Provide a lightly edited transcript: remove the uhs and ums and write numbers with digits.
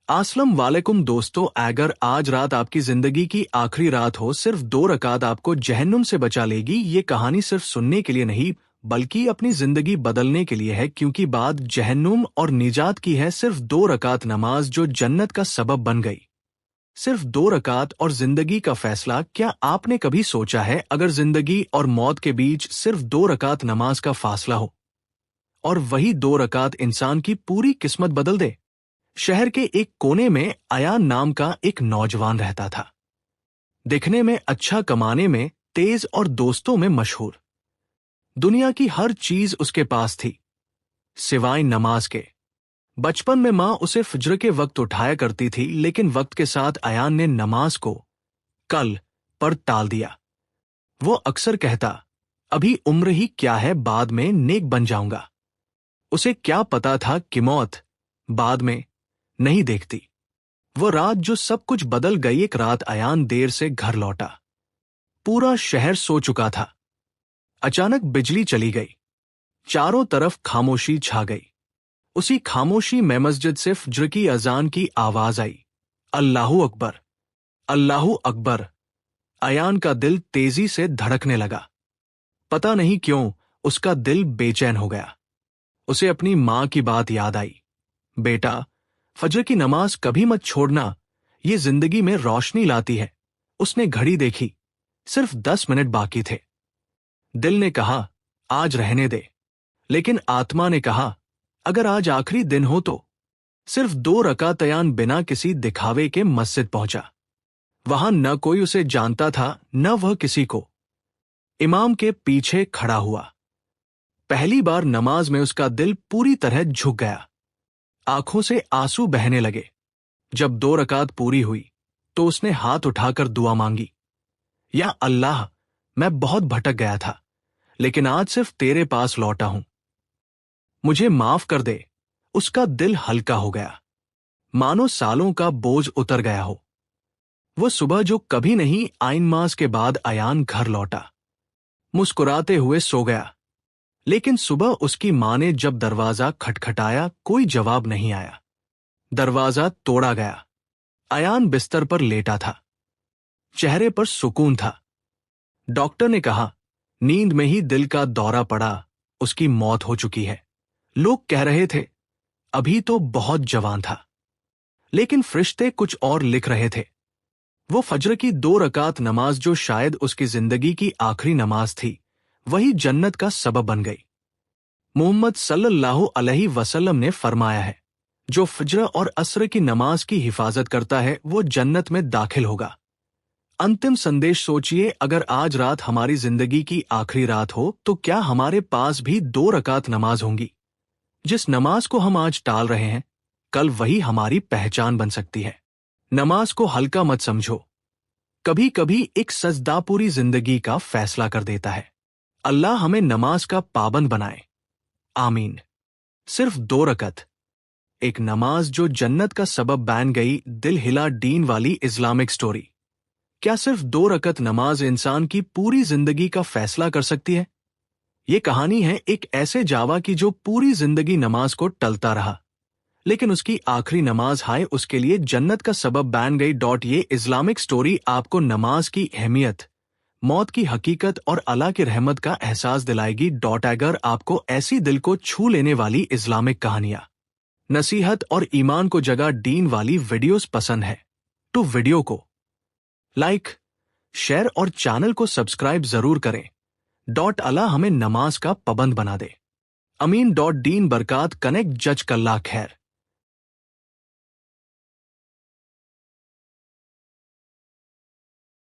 अस्सलाम वालेकुम दोस्तों, अगर आज रात आपकी जिंदगी की आखिरी रात हो, सिर्फ 2 रकात आपको जहन्नुम से बचा लेगी। ये कहानी सिर्फ सुनने के लिए नहीं बल्कि अपनी जिंदगी बदलने के लिए है, क्योंकि बात जहन्नुम और निजात की है। सिर्फ 2 रकात नमाज जो जन्नत का सबब बन गई। सिर्फ 2 रकात और जिंदगी का फैसला। क्या आपने कभी सोचा है, अगर जिंदगी और मौत के बीच सिर्फ 2 रकात नमाज का फासला हो और वही 2 रकात इंसान की पूरी किस्मत बदल दे। शहर के एक कोने में अयान नाम का एक नौजवान रहता था। दिखने में अच्छा, कमाने में तेज और दोस्तों में मशहूर। दुनिया की हर चीज उसके पास थी सिवाय नमाज के। बचपन में माँ उसे फज्र के वक्त उठाया करती थी, लेकिन वक्त के साथ अयान ने नमाज को कल पर टाल दिया। वो अक्सर कहता, अभी उम्र ही क्या है, बाद में नेक बन जाऊंगा। उसे क्या पता था कि मौत बाद में नहीं देखती। वो रात जो सब कुछ बदल गई। एक रात अयान देर से घर लौटा। पूरा शहर सो चुका था। अचानक बिजली चली गई। चारों तरफ खामोशी छा गई। उसी खामोशी में मस्जिद से फज्र की अजान की आवाज आई, अल्लाहू अकबर, अल्लाहू अकबर। अयान का दिल तेजी से धड़कने लगा। पता नहीं क्यों उसका दिल बेचैन हो गया। उसे अपनी माँ की बात याद आई, बेटा, फज्र की नमाज कभी मत छोड़ना, ये जिंदगी में रोशनी लाती है। उसने घड़ी देखी, सिर्फ 10 मिनट बाकी थे। दिल ने कहा, आज रहने दे, लेकिन आत्मा ने कहा, अगर आज आखिरी दिन हो तो। सिर्फ 2 रकात अयान बिना किसी दिखावे के मस्जिद पहुंचा। वहां न कोई उसे जानता था, न वह किसी को। इमाम के पीछे खड़ा हुआ। पहली बार नमाज में उसका दिल पूरी तरह झुक गया। आंखों से आंसू बहने लगे। जब 2 रकात पूरी हुई तो उसने हाथ उठाकर दुआ मांगी, या अल्लाह, मैं बहुत भटक गया था, लेकिन आज सिर्फ तेरे पास लौटा हूं, मुझे माफ कर दे। उसका दिल हल्का हो गया, मानो सालों का बोझ उतर गया हो। वो सुबह जो कभी नहीं, आइन मास के बाद अयान घर लौटा। मुस्कुराते हुए सो गया, लेकिन सुबह उसकी माँ ने जब दरवाजा खटखटाया, कोई जवाब नहीं आया। दरवाजा तोड़ा गया। अयान बिस्तर पर लेटा था। चेहरे पर सुकून था। डॉक्टर ने कहा, नींद में ही दिल का दौरा पड़ा, उसकी मौत हो चुकी है। लोग कह रहे थे, अभी तो बहुत जवान था। लेकिन फरिश्ते कुछ और लिख रहे थे। वो फज्र की 2 रकात नमाज जो शायद उसकी जिंदगी की आखिरी नमाज थी, वही जन्नत का सबब बन गई। मोहम्मद सल्लल्लाहु अलैहि वसल्लम ने फरमाया है, जो फज्र और असर की नमाज की हिफाजत करता है वो जन्नत में दाखिल होगा। अंतिम संदेश सोचिए, अगर आज रात हमारी जिंदगी की आखिरी रात हो तो क्या हमारे पास भी 2 रकात नमाज होंगी? जिस नमाज को हम आज टाल रहे हैं, कल वही हमारी पहचान बन सकती है। नमाज को हल्का मत समझो। कभी कभी एक सजदा पूरी जिंदगी का फैसला कर देता है। अल्लाह हमें नमाज का पाबंद बनाए, आमीन। सिर्फ 2 रकत, एक नमाज जो जन्नत का सबब बन गई। दिल हिला डीन वाली इस्लामिक स्टोरी। क्या सिर्फ 2 रकत नमाज इंसान की पूरी जिंदगी का फैसला कर सकती है? ये कहानी है एक ऐसे जावा की जो पूरी जिंदगी नमाज को टलता रहा, लेकिन उसकी आखिरी नमाज हाय उसके लिए जन्नत का सबब बन गई। ये इस्लामिक स्टोरी आपको नमाज की अहमियत, मौत की हकीकत और अल्लाह की रहमत का एहसास दिलाएगी। अगर आपको ऐसी दिल को छू लेने वाली इस्लामिक कहानियां, नसीहत और ईमान को जगह डीन वाली वीडियोस पसंद है तो वीडियो को लाइक, शेयर और चैनल को सब्सक्राइब जरूर करें। अल्लाह हमें नमाज का पाबंद बना दे, अमीन। डीन बरकात कनेक्ट जज कल्ला खैर।